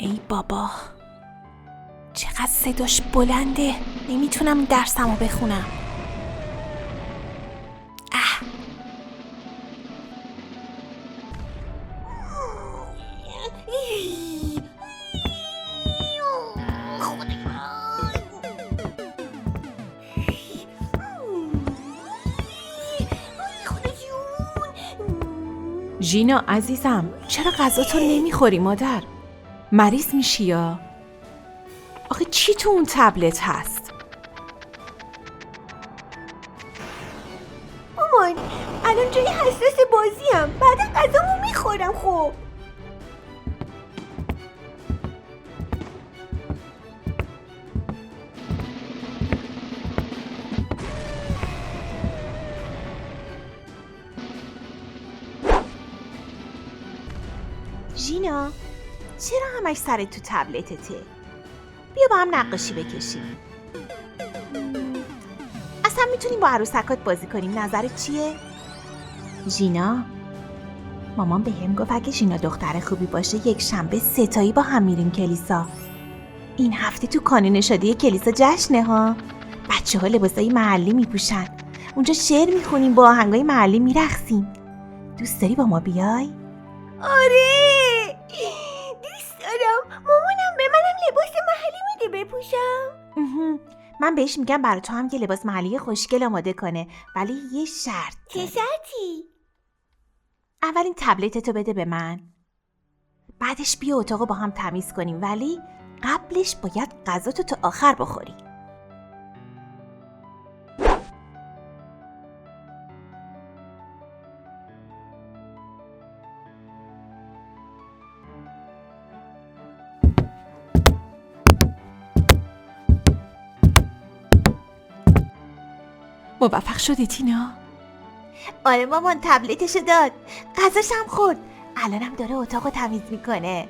ای بابا، چقدر صداش بلنده، نمیتونم این درسمو بخونم. ژینا عزیزم، چرا غذاتو نمیخوری مادر؟ مریض میشی یا؟ آخه چی تو اون تبلت هست؟ مامان الان جای حساس بازیم، بعد غذامو میخورم. خب ژینا، چرا همش سرت تو تبلتته؟ بیا با هم نقاشی بکشیم. اصلا میتونیم با عروسکات بازی کنیم، نظرت چیه؟ ژینا، مامان به هم گفت اگه ژینا دختر خوبی باشه یک شنبه ستایی با هم میریم کلیسا. این هفته تو کانون نشادی کلیسا جشنه ها. بچه ها لباسای محلی میپوشن، اونجا شعر میخونیم، با آهنگای محلی میرقصیم. دوست داری با ما بیای؟ آره دوست دارم. مامانم به منم لباس محلی میده بپوشم. من بهش میگم برای تو هم یه لباس محلی خوشگل آماده کنه، ولی یه شرط. چه شرطی؟ اول این تبلتتو بده به من، بعدش بیا اتاقو با هم تمیز کنیم، ولی قبلش باید غذاتو تا آخر بخوری. موفق شدی تینا؟ آره مامان، تبلتشو داد، غذاشم خورد، الانم داره اتاقو تمیز میکنه.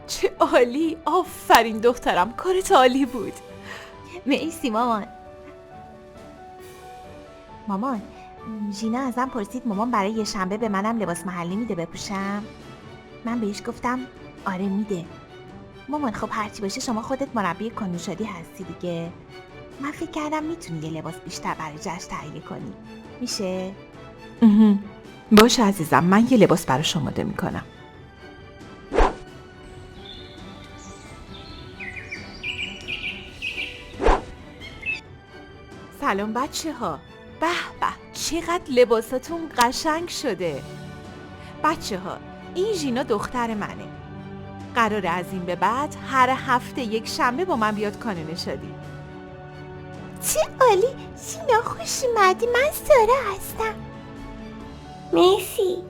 چه عالی، آفرین دخترم، کارت عالی بود. مرسی مامان. مامان، ژینا ازم پرسید مامان برای یه شنبه به منم لباس محلی میده بپوشم. من بهش گفتم آره میده. مامان خب هرچی باشه شما خودت مربی کانون نشادی هستی دیگه، من فکر کردم میتونی یه لباس بیشتر برای جشن تهیه کنی، میشه؟ باشه عزیزم، من یه لباس براش آماده میکنم. سلام بچه ها، به به چقدر لباساتون قشنگ شده. بچه ها، این ژینا دختر منه، قراره از این به بعد هر هفته یک شنبه با من بیاد کانون نشادی. چه عالی ژینا، خوش اومدی. من سارا هستم. مرسی.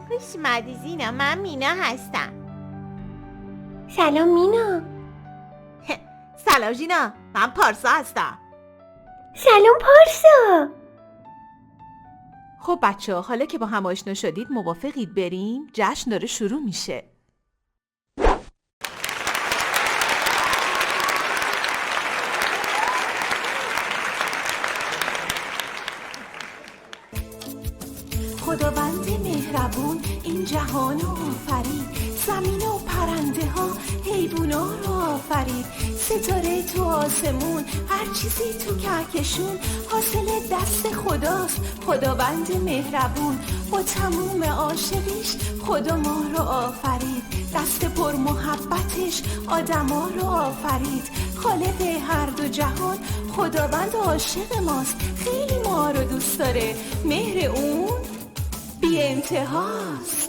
خوش اومدی ژینا، من مینا هستم. سلام مینا. سلام ژینا، من پارسا هستم. سلام پارسا. خب بچه ها، حالا که با هم آشنا شدید موافقید بریم؟ جشن داره شروع میشه. خداوند مهربون این جهانو آفرید، زمین و پرنده ها حیوونا رو آفرید، ستاره تو آسمون هر چیزی تو کهکشون حاصل دست خداست. خداوند مهربون با تموم عاشقیش خدا ما رو آفرید، دست پر محبتش آدما رو آفرید. خالق هر دو جهان خداوند عاشق ماست، خیلی ما رو دوست داره، مهر اون بی انتهاست.